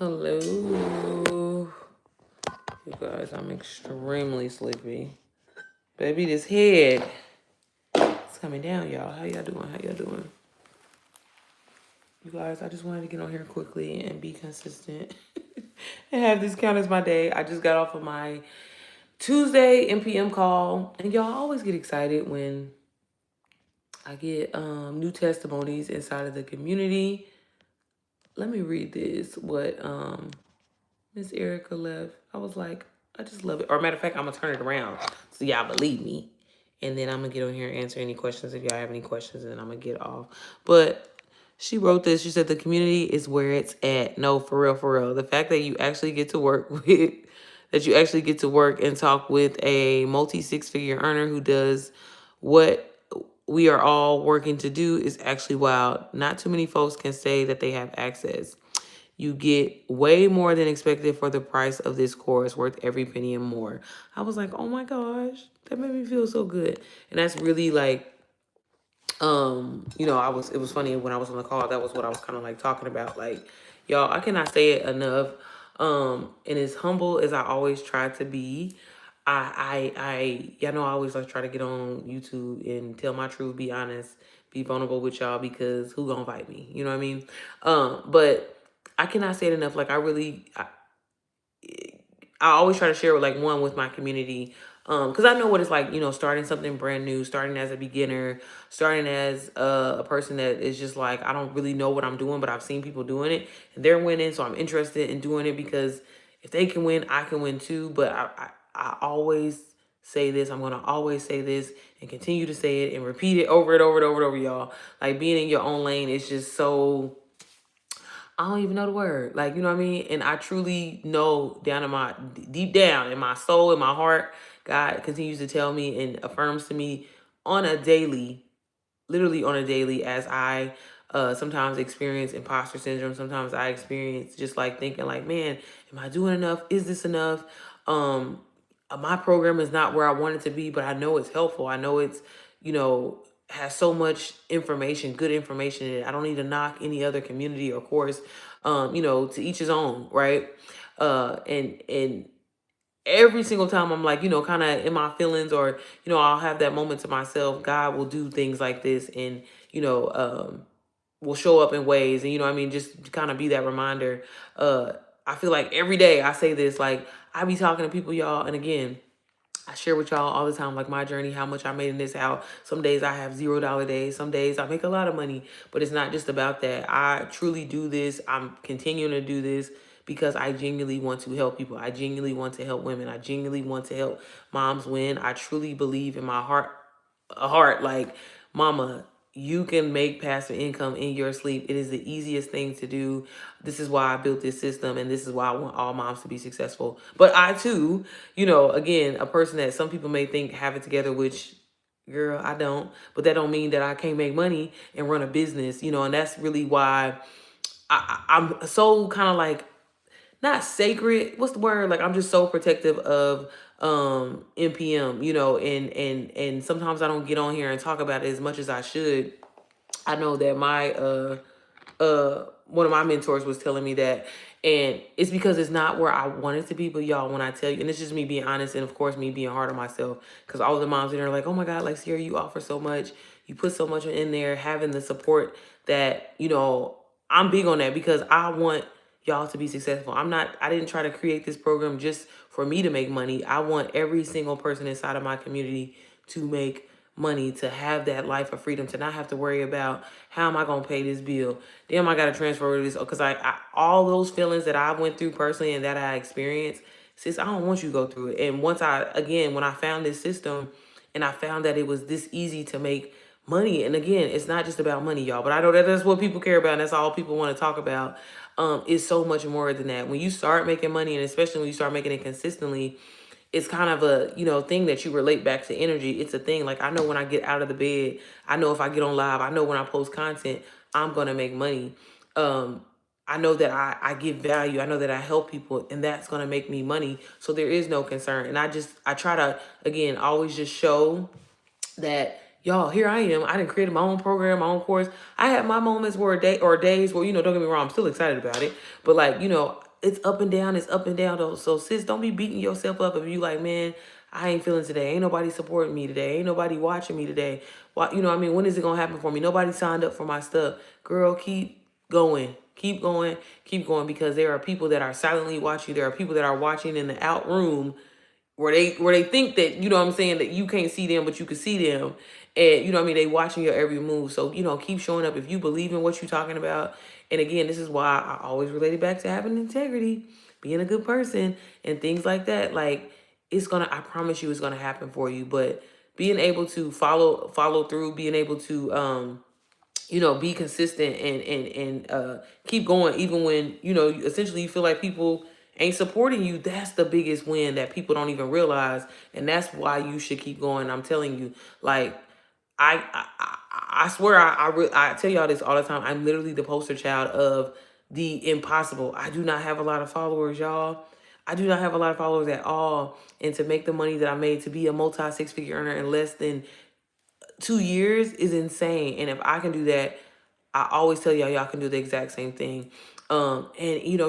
Hello. You guys, I'm extremely sleepy. Baby, this head is coming down, y'all. How y'all doing? How y'all doing? You guys, I just wanted to get on here quickly and be consistent and have this count as my day. I just got off of my Tuesday NPM call, and y'all always get excited when I get new testimonies inside of the community. Let me read this. What Miss Erica left. I was like, I just love it. Or matter of fact, I'm gonna turn it around so y'all believe me. And then I'm gonna get on here and answer any questions if y'all have any questions, and then I'm gonna get off. But she wrote this. She said the community is where it's at. No, for real, for real. The fact that you actually get to work with, that you actually get to work and talk with a multi six-figure earner who does what we are all working to do is actually wild. Not too many folks can say that they have access. You get way more than expected for the price of this course, worth every penny and more. I was like, oh my gosh, that made me feel so good. And that's really like, it was funny when I was on the call, that was what I was kind of like talking about. Like, y'all, I cannot say it enough. And as humble as I always try to be, y'all know I always like try to get on YouTube and tell my truth, be honest, be vulnerable with y'all, because who gonna fight me? You know what I mean? But I cannot say it enough. Like, I always try to share with, like, one, with my community, because I know what it's like, starting something brand new, starting as a beginner, starting as a person that is just like, I don't really know what I'm doing, but I've seen people doing it and they're winning, so I'm interested in doing it, because if they can win, I can win too. But I always say this. I'm gonna always say this and continue to say it and repeat it over and over and over and over, y'all. Like, being in your own lane is just so, I don't even know the word. Like, you know what I mean? And I truly know down in my, deep down in my soul, in my heart, God continues to tell me and affirms to me on a daily, literally on a daily, as I sometimes experience imposter syndrome. Sometimes I experience just like thinking like, man, am I doing enough? Is this enough? My program is not where I want it to be, but I know it's helpful. I know it's, has so much information, good information in it. I don't need to knock any other community or course, to each his own, right? And every single time I'm like, kind of in my feelings, or, I'll have that moment to myself, God will do things like this, and, will show up in ways, and, just kind of be that reminder. I feel like every day I say this, like, I be talking to people, y'all, and again, I share with y'all all the time, like, my journey, how much I made in this, how some days I have $0 days, some days I make a lot of money, but it's not just about that. I truly do this. I'm continuing to do this because I genuinely want to help people. I genuinely want to help women. I genuinely want to help moms win. I truly believe in my heart, like, mama, you can make passive income in your sleep. It is the easiest thing to do. This is why I built this system, and this is why I want all moms to be successful. But I too, again, a person that some people may think have it together, which, girl, I don't. But that don't mean that I can't make money and run a business, and that's really why I'm so kind of like, not sacred, what's the word, like, I'm just so protective of NPM, and sometimes I don't get on here and talk about it as much as I should. I know that my one of my mentors was telling me that, and it's because it's not where I want it to be. But y'all, when I tell you, and it's just me being honest, and of course me being hard on myself, because all the moms in there are like, oh my God, like, Sierra, you offer so much, you put so much in there, having the support that, I'm big on that, because I want y'all to be successful. I didn't try to create this program just for me to make money. I want every single person inside of my community to make money, to have that life of freedom, to not have to worry about, how am I gonna pay this bill? Damn, I gotta transfer to this, because I all those feelings that I went through personally and that I experienced, sis, I don't want you to go through it. And when I found this system, and I found that it was this easy to make money, and again, it's not just about money, y'all, but I know that that's what people care about, and that's all people want to talk about. It's so much more than that. When you start making money, and especially when you start making it consistently, it's kind of a, thing that you relate back to energy. It's a thing. Like, I know when I get out of the bed, I know if I get on live, I know when I post content, I'm going to make money. I know that I give value. I know that I help people, and that's going to make me money. So there is no concern. And I try to, again, always just show that, y'all, here I am. I didn't create my own program, my own course. I had my moments days where, don't get me wrong, I'm still excited about it. But, like, it's up and down. It's up and down though. So sis, don't be beating yourself up if you like, man, I ain't feeling today. Ain't nobody supporting me today. Ain't nobody watching me today. Why, you know what I mean? When is it gonna happen for me? Nobody signed up for my stuff. Girl, keep going. Keep going. Keep going, because there are people that are silently watching. There are people that are watching in the out room where they think that, you know what I'm saying, that you can't see them, but you can see them. And you know what I mean, they watching your every move. So, keep showing up if you believe in what you're talking about. And again, this is why I always relate it back to having integrity, being a good person, and things like that. Like, I promise you it's gonna happen for you. But being able to follow through, being able to be consistent and keep going, even when, essentially you feel like people ain't supporting you. That's the biggest win that people don't even realize. And that's why you should keep going. I'm telling you, like, I swear, I tell y'all this all the time. I'm literally the poster child of the impossible. I do not have a lot of followers, y'all. I do not have a lot of followers at all. And to make the money that I made, to be a multi six-figure earner in less than 2 years is insane. And if I can do that, I always tell y'all can do the exact same thing. And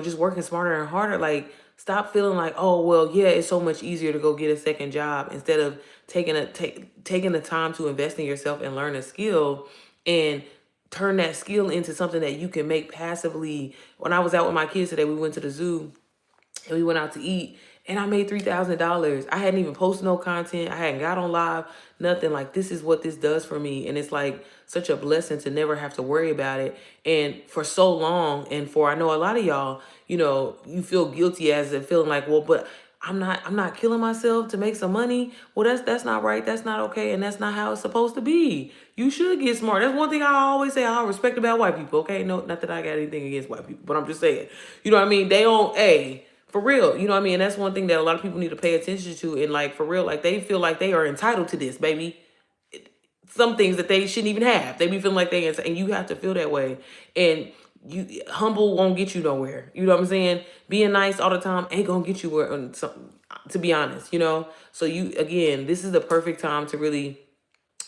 just working smarter and harder. Like, stop feeling like, oh well, yeah, it's so much easier to go get a second job, instead of taking the time to invest in yourself and learn a skill and turn that skill into something that you can make passively. When I was out with my kids today, we went to the zoo and we went out to eat, and I made $3,000. I hadn't even posted no content. I hadn't got on live, nothing. Like, this is what this does for me. And it's like such a blessing to never have to worry about it. And for so long, and I know a lot of y'all, you feel guilty as if feeling like, well, but I'm not killing myself to make some money. Well, that's not right. That's not okay. And that's not how it's supposed to be. You should get smart. That's one thing I always say I respect about white people. Okay. No, not that I got anything against white people, but I'm just saying, you know what I mean? They don't, for real, you know what I mean? And that's one thing that a lot of people need to pay attention to. And like, for real, like, they feel like they are entitled to this, baby. Some things that they shouldn't even have. They be feeling like and you have to feel that way. And humble won't get you nowhere. You know what I'm saying? Being nice all the time ain't gonna get you where, to be honest, So again, this is the perfect time to really,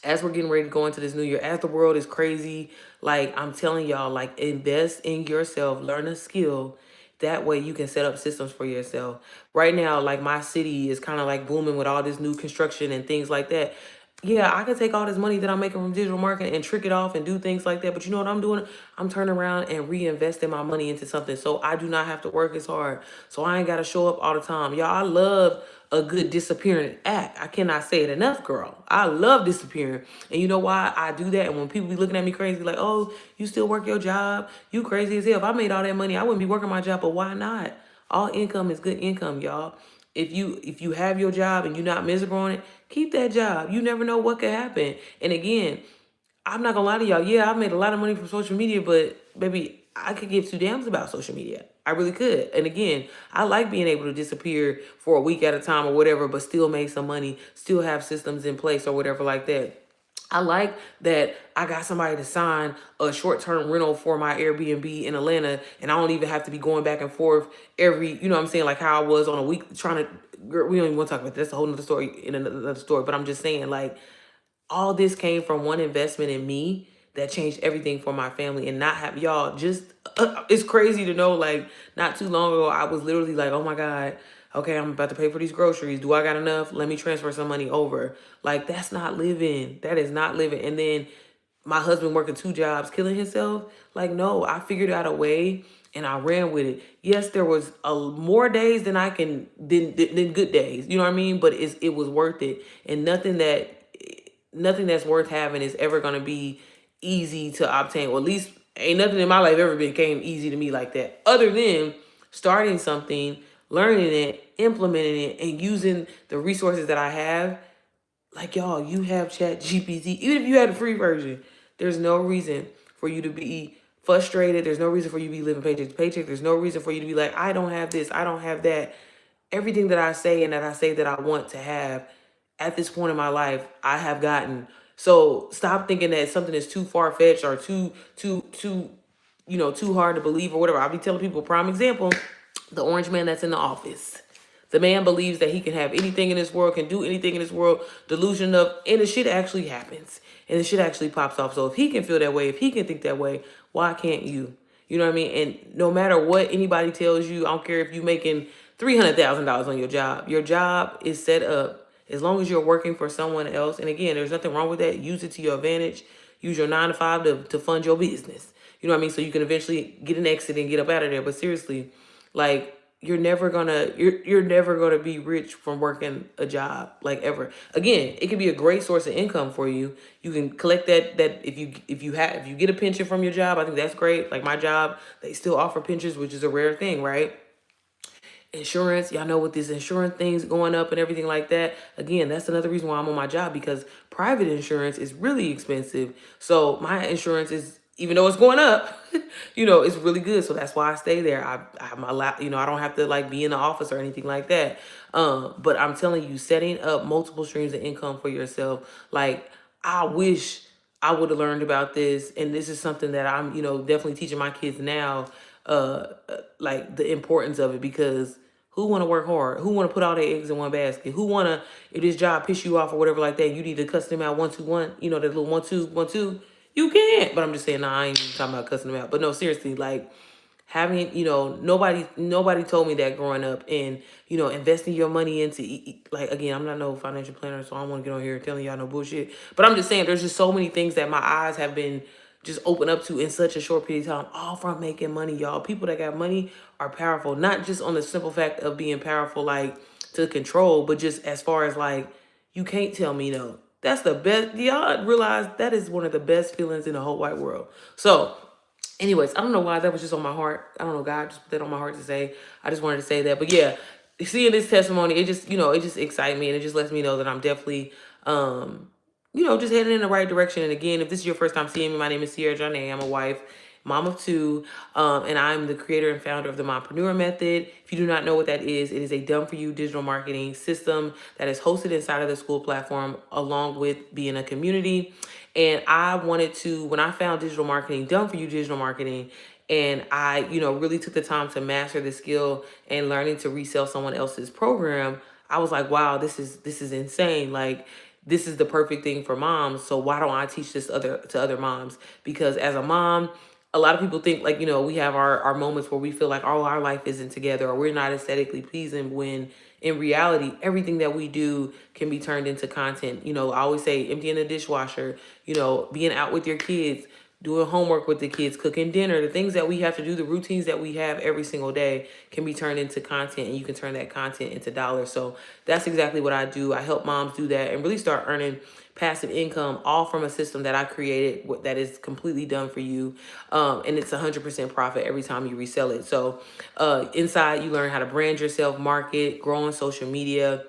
as we're getting ready to go into this new year, as the world is crazy, like, I'm telling y'all, like, invest in yourself, learn a skill. That way you can set up systems for yourself. Right now, like, my city is kind of like booming with all this new construction and things like that. Yeah, I could take all this money that I'm making from digital marketing and trick it off and do things like that. But you know what I'm doing? I'm turning around and reinvesting my money into something, so I do not have to work as hard. So I ain't got to show up all the time. Y'all, I love a good disappearing act. I cannot say it enough, girl. I love disappearing. And you know why I do that? And when people be looking at me crazy, like, oh, you still work your job? You crazy as hell. If I made all that money, I wouldn't be working my job. But why not? All income is good income, y'all. If you have your job and you're not miserable on it, keep that job. You never know what could happen. And again, I'm not gonna lie to y'all. Yeah, I made a lot of money from social media, but baby, I could give two damns about social media. I really could. And again, I like being able to disappear for a week at a time or whatever, but still make some money, still have systems in place or whatever like that. I like that I got somebody to sign a short-term rental for my Airbnb in Atlanta, and I don't even have to be going back and forth every, you know what I'm saying, like how I was on a week trying to, girl, we don't even want to talk about that. That's a whole nother story in another story, but I'm just saying, like, all this came from one investment in me that changed everything for my family. And not have y'all just, it's crazy to know, like, not too long ago, I was literally like, oh my God, okay, I'm about to pay for these groceries. Do I got enough? Let me transfer some money over. Like, that's not living. That is not living. And then my husband working 2 jobs, killing himself. Like, no, I figured out a way and I ran with it. Yes, there was more days than than good days. You know what I mean? But it was worth it. And nothing that's worth having is ever gonna be easy to obtain. Or at least ain't nothing in my life ever became easy to me like that. Other than starting something, learning it, implementing it, and using the resources that I have. Like, y'all, you have Chat GPT. Even if you had a free version, there's no reason for you to be frustrated. There's no reason for you to be living paycheck to paycheck. There's no reason for you to be like, I don't have this, I don't have that. Everything that I say and that I say that I want to have at this point in my life, I have gotten. So stop thinking that something is too far-fetched or too hard to believe or whatever. I'll be telling people, prime example, the orange man that's in the office. The man believes that he can have anything in this world, can do anything in this world, delusion of, and the shit actually happens. And the shit actually pops off. So if he can feel that way, if he can think that way, why can't you? You know what I mean? And no matter what anybody tells you, I don't care if you're making $300,000 on your job is set up as long as you're working for someone else. And again, there's nothing wrong with that. Use it to your advantage. Use your 9 to 5 to fund your business. You know what I mean? So you can eventually get an exit and get up out of there. But seriously, like you're never gonna be rich from working a job, like, ever. Again, it could be a great source of income for you. You can collect that if you get a pension from your job, I think that's great. Like my job, they still offer pensions, which is a rare thing, right? Insurance, y'all know, with these insurance things going up and everything like that. Again, that's another reason why I'm on my job, because private insurance is really expensive. So my insurance is, even though it's going up, it's really good. So that's why I stay there. I'm allowed, I don't have to like be in the office or anything like that. But I'm telling you, setting up multiple streams of income for yourself, like, I wish I would have learned about this. And this is something that I'm, definitely teaching my kids now, like the importance of it, because who want to work hard? Who want to put all their eggs in one basket? Who want to, if this job piss you off or whatever like that, you need to cuss them out 1 2 1, that little 1 2 1 2. You can't. But I'm just saying, nah, I ain't even talking about cussing them out. But no, seriously, like, having, nobody told me that growing up. And investing your money into, like, again, I'm not no financial planner, so I don't want to get on here telling y'all no bullshit, but I'm just saying there's just so many things that my eyes have been just open up to in such a short period of time, all from making money, y'all. People that got money are powerful, not just on the simple fact of being powerful, like, to control, but just as far as, like, you can't tell me no. That's the best. Y'all realize that is one of the best feelings in the whole wide world. So anyways, I don't know why that was just on my heart. I don't know, God just put that on my heart to say. I just wanted to say that. But yeah, seeing this testimony, it just, it just excites me, and it just lets me know that I'm definitely, just heading in the right direction. And again, if this is your first time seeing me, my name is Sierra Janae. I'm a wife, mom of two, and I'm the creator and founder of the Mompreneur Method. If you do not know what that is, it is a done-for-you digital marketing system that is hosted inside of the school platform, along with being a community. And I wanted to, when I found digital marketing, done-for-you digital marketing, and I, really took the time to master the skill and learning to resell someone else's program, I was like, wow, this is insane. Like, this is the perfect thing for moms. So why don't I teach this to other moms? Because as a mom, a lot of people think, like, we have our moments where we feel like, oh, our life isn't together, or we're not aesthetically pleasing, when in reality, everything that we do can be turned into content. I always say emptying the dishwasher, being out with your kids, doing homework with the kids, cooking dinner, the things that we have to do, the routines that we have every single day can be turned into content, and you can turn that content into dollars. So that's exactly what I do. I help moms do that and really start earning passive income, all from a system that I created that is completely done for you. And it's 100% profit every time you resell it. So inside, you learn how to brand yourself, market, grow on social media,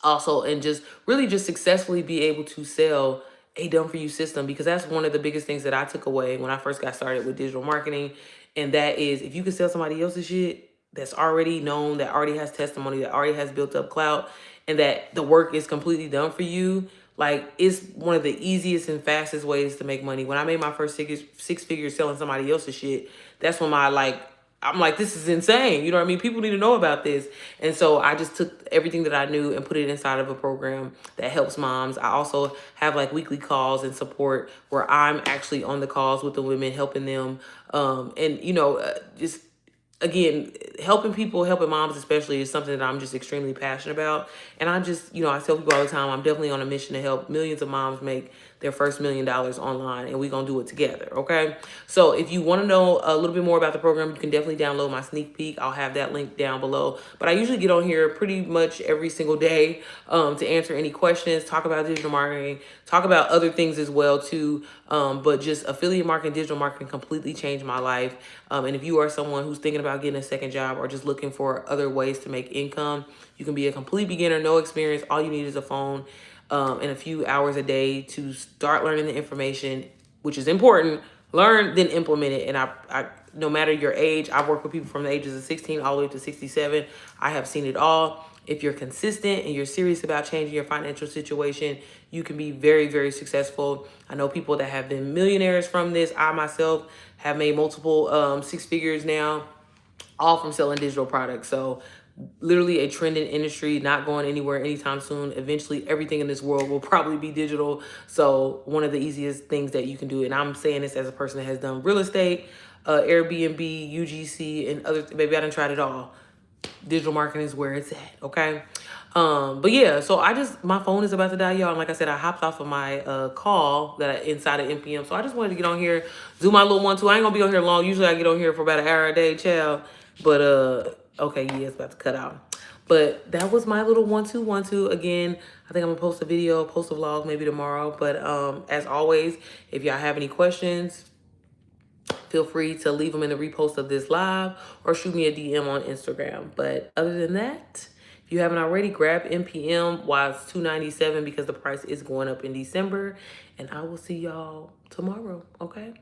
also, and just really just successfully be able to sell a done for you system, because that's one of the biggest things that I took away when I first got started with digital marketing. And that is, if you can sell somebody else's shit that's already known, that already has testimony, that already has built up clout, and that the work is completely done for you, like, it's one of the easiest and fastest ways to make money. When I made my first six figures selling somebody else's shit, that's when I'm like, this is insane. You know what I mean? People need to know about this. And so I just took everything that I knew and put it inside of a program that helps moms. I also have like weekly calls and support where I'm actually on the calls with the women, helping them. And, just, again, helping people, helping moms especially, is something that I'm just extremely passionate about. And I just, I tell people all the time, I'm definitely on a mission to help millions of moms make their first $1 million online, and we're going to do it together. Okay. So if you want to know a little bit more about the program, you can definitely download my sneak peek. I'll have that link down below, but I usually get on here pretty much every single day, to answer any questions, talk about digital marketing, talk about other things as well too. But just affiliate marketing, digital marketing completely changed my life. And if you are someone who's thinking about getting a second job or just looking for other ways to make income, you can be a complete beginner, no experience. All you need is a phone, and a few hours a day to start learning the information, which is important. Learn, then implement it. And I no matter your age, I've worked with people from the ages of 16 all the way up to 67. I have seen it all. If you're consistent and you're serious about changing your financial situation, you can be very, very successful. I know people that have been millionaires from this. I myself have made multiple six figures now, all from selling digital products. So literally a trending industry, not going anywhere anytime soon. Eventually, everything in this world will probably be digital. So one of the easiest things that you can do, and I'm saying this as a person that has done real estate, Airbnb, UGC, and other. Baby, I done tried it all. Digital marketing is where it's at, okay? But yeah, so my phone is about to die, y'all. And like I said, I hopped off of my call inside of NPM. So I just wanted to get on here, do my little 1-2. I ain't gonna be on here long. Usually I get on here for about an hour a day, child. But okay, yeah, it's about to cut out. But that was my little 1-2. Again, I think I'm gonna post a video, post a vlog maybe tomorrow. But as always, if y'all have any questions, feel free to leave them in the repost of this live or shoot me a DM on Instagram. But other than that, if you haven't already, grab NPM while it's $297 because the price is going up in December. And I will see y'all tomorrow, okay?